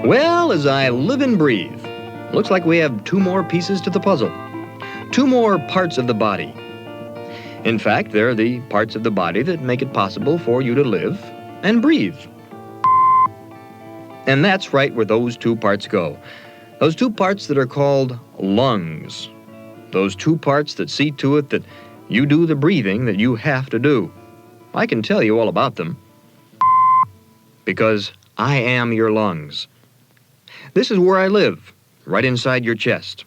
Well, as I live and breathe, looks like we have two more pieces to the puzzle. Two more parts of the body. In fact, they're the parts of the body that make it possible for you to live and breathe. And that's right where those two parts go. Those two parts that are called lungs. Those two parts that see to it that you do the breathing that you have to do. I can tell you all about them. Because I am your lungs. This is where I live, right inside your chest.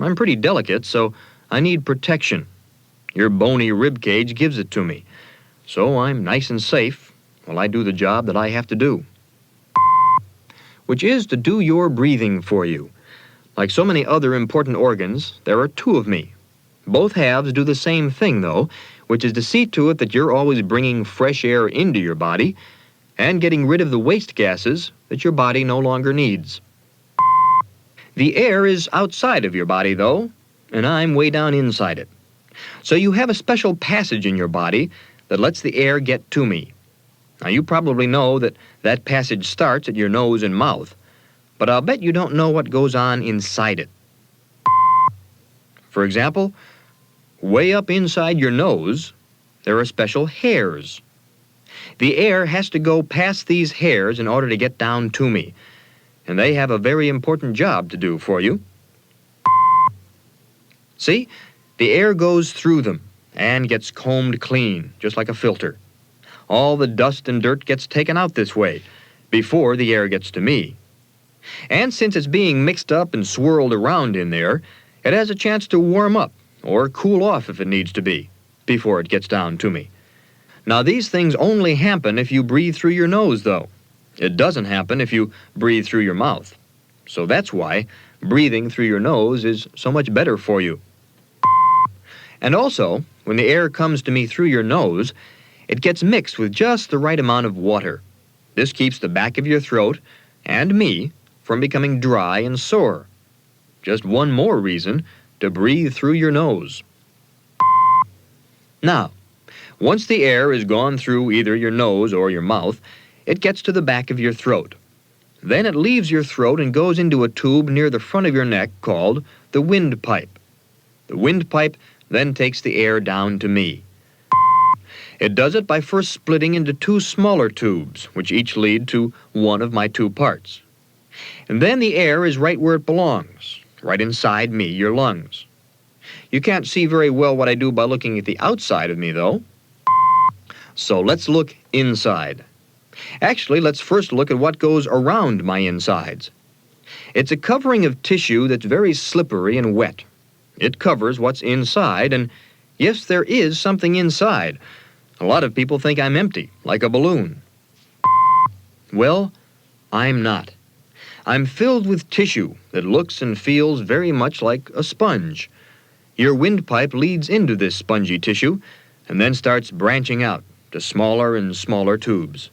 I'm pretty delicate, so I need protection. Your bony rib cage gives it to me. So I'm nice and safe while I do the job that I have to do. Which is to do your breathing for you. Like so many other important organs, there are two of me. Both halves do the same thing, though, which is to see to it that you're always bringing fresh air into your body and getting rid of the waste gases that your body no longer needs. The air is outside of your body, though, and I'm way down inside it. So you have a special passage in your body that lets the air get to me. Now, you probably know that that passage starts at your nose and mouth, but I'll bet you don't know what goes on inside it. For example, way up inside your nose, there are special hairs. The air has to go past these hairs in order to get down to me, and they have a very important job to do for you. See, the air goes through them and gets combed clean, just like a filter. All the dust and dirt gets taken out this way before the air gets to me. And since it's being mixed up and swirled around in there, it has a chance to warm up or cool off if it needs to be before it gets down to me. Now, these things only happen if you breathe through your nose, though. It doesn't happen if you breathe through your mouth. So that's why breathing through your nose is so much better for you. And also, when the air comes to me through your nose, it gets mixed with just the right amount of water. This keeps the back of your throat and me from becoming dry and sore. Just one more reason to breathe through your nose. Now, once the air is gone through either your nose or your mouth, it gets to the back of your throat. Then it leaves your throat and goes into a tube near the front of your neck called the windpipe. The windpipe then takes the air down to me. It does it by first splitting into two smaller tubes, which each lead to one of my two parts. And then the air is right where it belongs, right inside me, your lungs. You can't see very well what I do by looking at the outside of me, though. So let's look inside. Actually, let's first look at what goes around my insides. It's a covering of tissue that's very slippery and wet. It covers what's inside, and yes, there is something inside. A lot of people think I'm empty, like a balloon. Well, I'm not. I'm filled with tissue that looks and feels very much like a sponge. Your windpipe leads into this spongy tissue and then starts branching out to smaller and smaller tubes.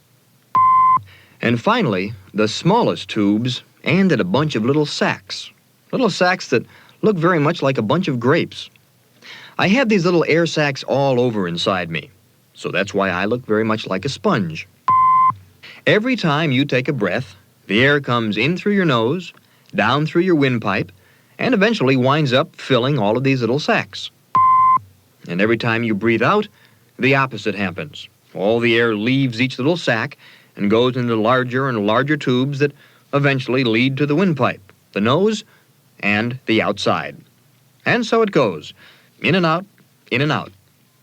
And finally, the smallest tubes end at a bunch of little sacs that look very much like a bunch of grapes. I have these little air sacs all over inside me, so that's why I look very much like a sponge. Every time you take a breath, the air comes in through your nose, down through your windpipe, and eventually winds up filling all of these little sacs. And every time you breathe out, the opposite happens. All the air leaves each little sac and goes into larger and larger tubes that eventually lead to the windpipe, the nose, and the outside. And so it goes, in and out,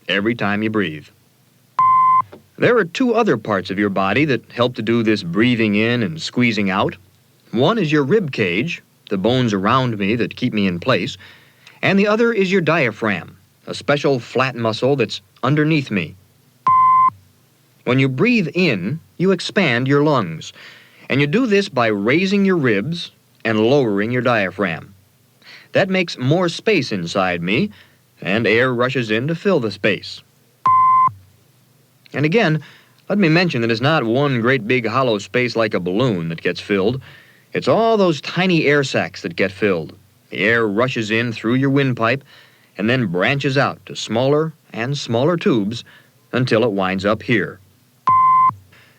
every time you breathe. There are two other parts of your body that help to do this breathing in and squeezing out. One is your rib cage, the bones around me that keep me in place, and the other is your diaphragm, a special flat muscle that's underneath me. When you breathe in, you expand your lungs, and you do this by raising your ribs and lowering your diaphragm. That makes more space inside me, and air rushes in to fill the space. And again, let me mention that it's not one great big hollow space like a balloon that gets filled. It's all those tiny air sacs that get filled. The air rushes in through your windpipe and then branches out to smaller and smaller tubes until it winds up here.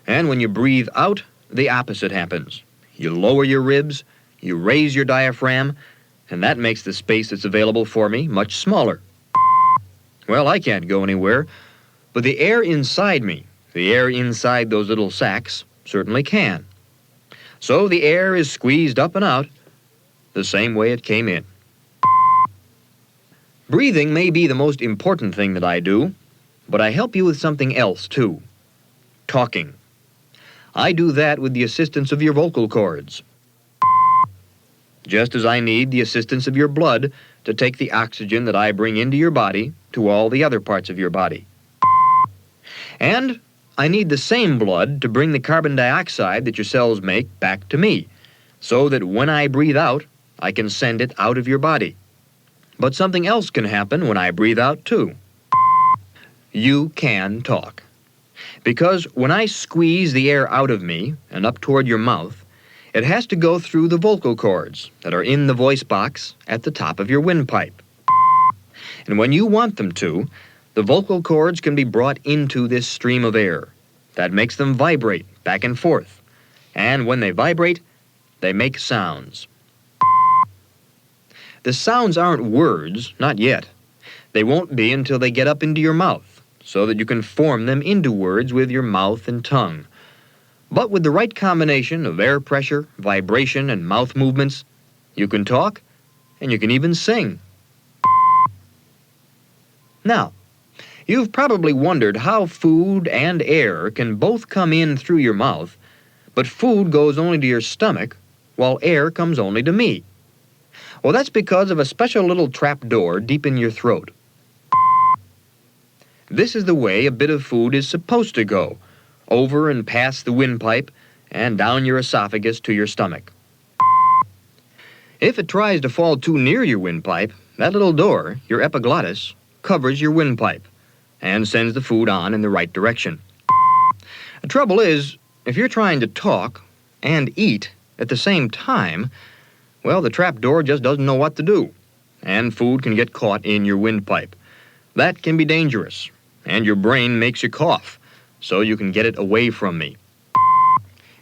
And when you breathe out, the opposite happens. You lower your ribs, you raise your diaphragm, and that makes the space that's available for me much smaller. Well, I can't go anywhere, but the air inside me, the air inside those little sacs, certainly can. So the air is squeezed up and out the same way it came in. Breathing may be the most important thing that I do, but I help you with something else too. Talking. I do that with the assistance of your vocal cords. Just as I need the assistance of your blood to take the oxygen that I bring into your body to all the other parts of your body. And I need the same blood to bring the carbon dioxide that your cells make back to me, so that when I breathe out, I can send it out of your body. But something else can happen when I breathe out too. You can talk. Because when I squeeze the air out of me and up toward your mouth, it has to go through the vocal cords that are in the voice box at the top of your windpipe. And when you want them to, the vocal cords can be brought into this stream of air. That makes them vibrate back and forth. And when they vibrate, they make sounds. The sounds aren't words, not yet. They won't be until they get up into your mouth, so that you can form them into words with your mouth and tongue. But with the right combination of air pressure, vibration, and mouth movements, you can talk, and you can even sing. Now, you've probably wondered how food and air can both come in through your mouth, but food goes only to your stomach, while air comes only to me. Well, that's because of a special little trap door deep in your throat. This is the way a bit of food is supposed to go, over and past the windpipe and down your esophagus to your stomach. If it tries to fall too near your windpipe, that little door, your epiglottis, covers your windpipe and sends the food on in the right direction. The trouble is, if you're trying to talk and eat at the same time, well, the trap door just doesn't know what to do, and food can get caught in your windpipe. That can be dangerous, and your brain makes you cough, so you can get it away from me.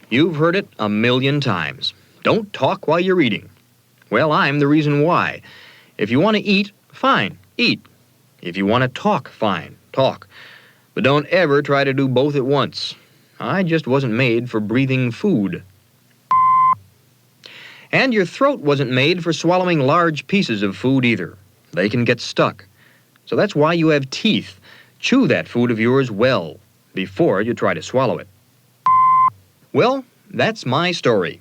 You've heard it 1,000,000 times. Don't talk while you're eating. Well, I'm the reason why. If you want to eat, fine, eat. If you want to talk, fine, talk. But don't ever try to do both at once. I just wasn't made for breathing food. And your throat wasn't made for swallowing large pieces of food either. They can get stuck. So that's why you have teeth. Chew that food of yours well before you try to swallow it. Well, that's my story.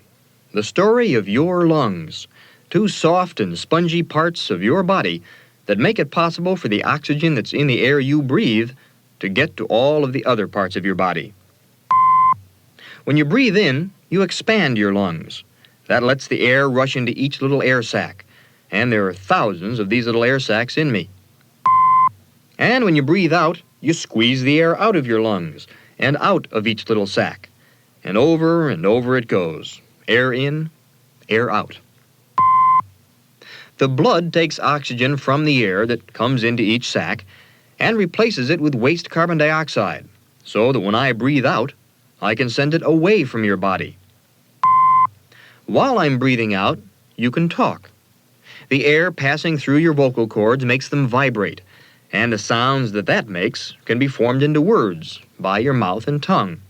The story of your lungs, two soft and spongy parts of your body that make it possible for the oxygen that's in the air you breathe to get to all of the other parts of your body. When you breathe in, you expand your lungs. That lets the air rush into each little air sac, and there are thousands of these little air sacs in me. And when you breathe out, you squeeze the air out of your lungs and out of each little sac, and over it goes. Air in, air out. The blood takes oxygen from the air that comes into each sac and replaces it with waste carbon dioxide, so that when I breathe out, I can send it away from your body. While I'm breathing out, you can talk. The air passing through your vocal cords makes them vibrate, and the sounds that makes can be formed into words by your mouth and tongue.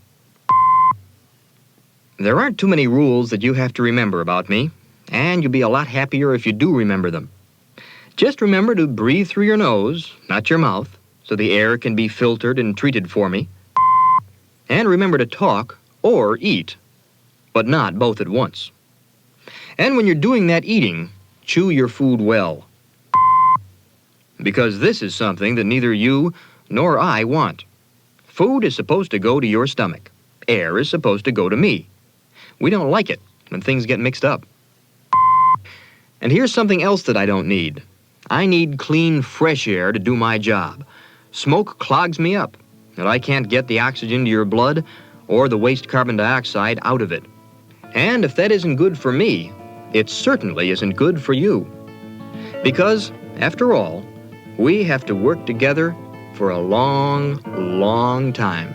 There aren't too many rules that you have to remember about me, and you'll be a lot happier if you do remember them. Just remember to breathe through your nose, not your mouth, so the air can be filtered and treated for me. And remember to talk or eat, but not both at once. And when you're doing that eating, chew your food well. Because this is something that neither you nor I want. Food is supposed to go to your stomach. Air is supposed to go to me. We don't like it when things get mixed up. And here's something else that I don't need. I need clean, fresh air to do my job. Smoke clogs me up, and I can't get the oxygen to your blood or the waste carbon dioxide out of it. And if that isn't good for me, it certainly isn't good for you. Because, after all, we have to work together for a long, long time.